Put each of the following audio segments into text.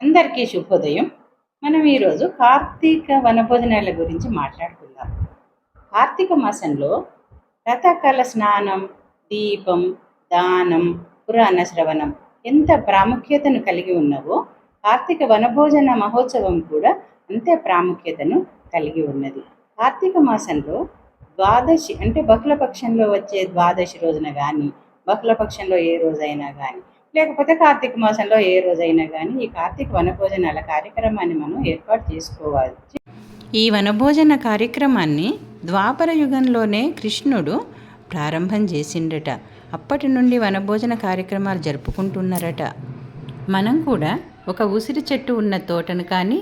అందరికీ శుభోదయం. మనం ఈరోజు కార్తీక వనభోజనాల గురించి మాట్లాడుకుందాం. కార్తీక మాసంలో రథకల స్నానం, దీపం, దానం, పురాణ శ్రవణం ఎంత ప్రాముఖ్యతను కలిగి ఉన్నవో కార్తీక వనభోజన మహోత్సవం కూడా అంతే ప్రాముఖ్యతను కలిగి ఉన్నది. కార్తీక మాసంలో ద్వాదశి అంటే బహుళపక్షంలో వచ్చే ద్వాదశి రోజున కానీ, బహుళపక్షంలో ఏ రోజైనా కానీ, లేకపోతే కార్తీక మాసంలో ఏ రోజైనా కానీ ఈ కార్తీక వనభోజనాల కార్యక్రమాన్ని మనం ఏర్పాటు చేసుకోవాలి. ఈ వనభోజన కార్యక్రమాన్ని ద్వాపర యుగంలోనే కృష్ణుడు ప్రారంభం చేసిండట. అప్పటి నుండి వనభోజన కార్యక్రమాలు జరుపుకుంటున్నారట. మనం కూడా ఒక ఉసిరి చెట్టు ఉన్న తోటను కానీ,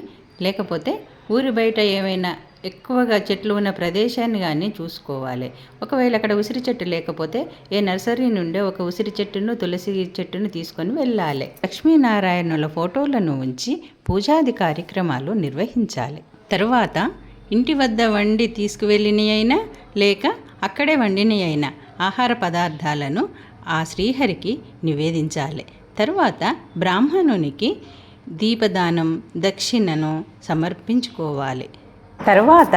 లేకపోతే ఊరి బయట ఏమైనా ఎక్కువగా చెట్లు ఉన్న ప్రదేశాన్ని కానీ చూసుకోవాలి. ఒకవేళ అక్కడ ఉసిరి చెట్టు లేకపోతే ఏ నర్సరీ నుండే ఒక ఉసిరి చెట్టును, తులసి చెట్టును తీసుకొని వెళ్ళాలి. లక్ష్మీనారాయణుల ఫోటోలను ఉంచి పూజాది కార్యక్రమాలు నిర్వహించాలి. తరువాత ఇంటి వద్ద వండి తీసుకువెళ్ళిన అయినా లేక అక్కడే వండిన అయినా ఆహార పదార్థాలను ఆ శ్రీహరికి నివేదించాలి. తరువాత బ్రాహ్మణునికి దీపదానం, దక్షిణను సమర్పించుకోవాలి. తర్వాత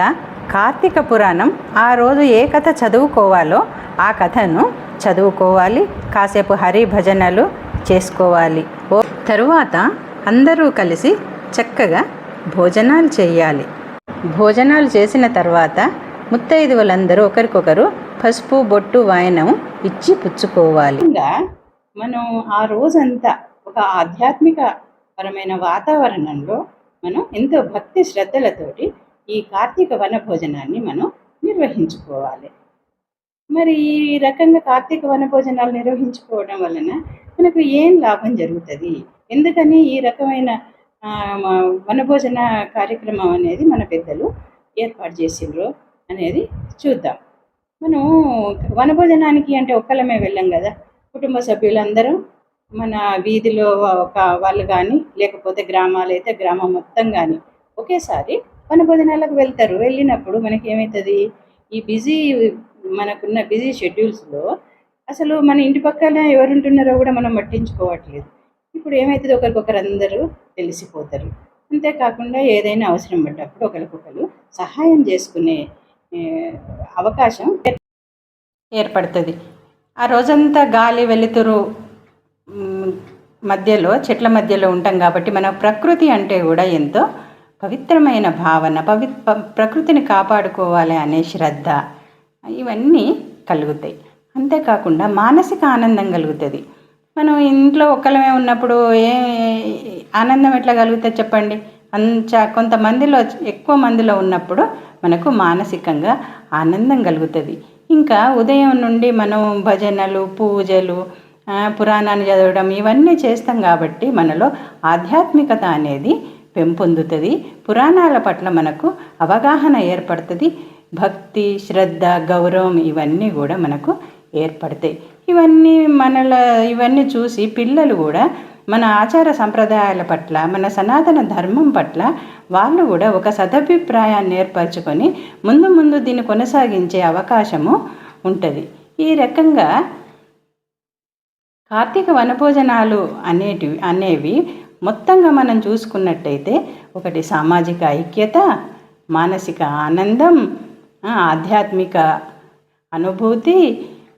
కార్తీక పురాణం ఆ రోజు ఏ కథ చదువుకోవాలో ఆ కథను చదువుకోవాలి. కాసేపు హరి భజనలు చేసుకోవాలి. తరువాత అందరూ కలిసి చక్కగా భోజనాలు చేయాలి. భోజనాలు చేసిన తర్వాత ముత్తైదువులందరూ ఒకరికొకరు పసుపు, బొట్టు, వాయనం ఇచ్చి పుచ్చుకోవాలి. ఇంకా మనం ఆ రోజంతా ఒక ఆధ్యాత్మిక పరమైన వాతావరణంలో మనం ఎంతో భక్తి శ్రద్ధలతోటి ఈ కార్తీక వన భోజనాన్ని మనం నిర్వహించుకోవాలి. మరి ఈ రకంగా కార్తీక వన భోజనాలు నిర్వహించుకోవడం వలన మనకు ఏం లాభం జరుగుతుంది, ఎందుకని ఈ రకమైన వనభోజన కార్యక్రమం అనేది మన పెద్దలు ఏర్పాటు చేసిండ్రు అనేది చూద్దాం. మనం వనభోజనానికి అంటే ఒక్కలమే వెళ్ళాం కదా, కుటుంబ సభ్యులందరూ మన వీధిలో ఒక వాళ్ళు కానీ, లేకపోతే గ్రామాలు అయితే గ్రామం మొత్తం కానీ ఒకేసారి వనభోజనాలకు వెళ్తారు. వెళ్ళినప్పుడు మనకి ఏమవుతుంది, ఈ మనకున్న బిజీ షెడ్యూల్స్లో అసలు మన ఇంటి పక్కన ఎవరు ఉంటున్నారో కూడా మనం పట్టించుకోవట్లేదు. ఇప్పుడు ఏమవుతుంది, ఒకరికొకరు అందరూ తెలిసిపోతారు. అంతేకాకుండా ఏదైనా అవసరం పడ్డప్పుడు ఒకరికొకరు సహాయం చేసుకునే అవకాశం ఏర్పడుతుంది. ఆ రోజంతా గాలి వెలుతురు మధ్యలో, చెట్ల మధ్యలో ఉంటాం కాబట్టి మన ప్రకృతి అంటే కూడా ఎంతో పవిత్రమైన భావన, ప్రకృతిని కాపాడుకోవాలి అనే శ్రద్ధ ఇవన్నీ కలుగుతాయి. అంతేకాకుండా మానసిక ఆనందం కలుగుతుంది. మనం ఇంట్లో ఒక్కలమే ఉన్నప్పుడు ఆనందం ఎట్లా కలుగుతుంది చెప్పండి? కొంతమందిలో, ఎక్కువ మందిలో ఉన్నప్పుడు మనకు మానసికంగా ఆనందం కలుగుతుంది. ఇంకా ఉదయం నుండి మనం భజనలు, పూజలు, పురాణాన్ని చదవడం ఇవన్నీ చేస్తాం కాబట్టి మనలో ఆధ్యాత్మికత అనేది పెంపొందుతుంది. పురాణాల పట్ల మనకు అవగాహన ఏర్పడుతుంది. భక్తి, శ్రద్ధ, గౌరవం ఇవన్నీ కూడా మనకు ఏర్పడతాయి. ఇవన్నీ చూసి పిల్లలు కూడా మన ఆచార సంప్రదాయాల పట్ల, మన సనాతన ధర్మం పట్ల వాళ్ళు కూడా ఒక సదభిప్రాయాన్ని ఏర్పరచుకొని ముందు దీన్ని కొనసాగించే అవకాశము ఉంటుంది. ఈ రకంగా కార్తీక వనభోజనాలు అనేవి మొత్తంగా మనం చూసుకున్నట్టయితే ఒకటి సామాజిక ఐక్యత, మానసిక ఆనందం, ఆధ్యాత్మిక అనుభూతి,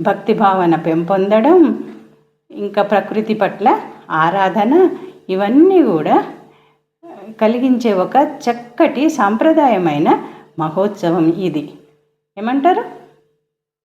భక్తి భావన పెంపొందడం, ఇంకా ప్రకృతి పట్ల ఆరాధన ఇవన్నీ కూడా కలిగించే ఒక చక్కటి సాంప్రదాయమైన మహోత్సవం ఇది. ఏమంటారు?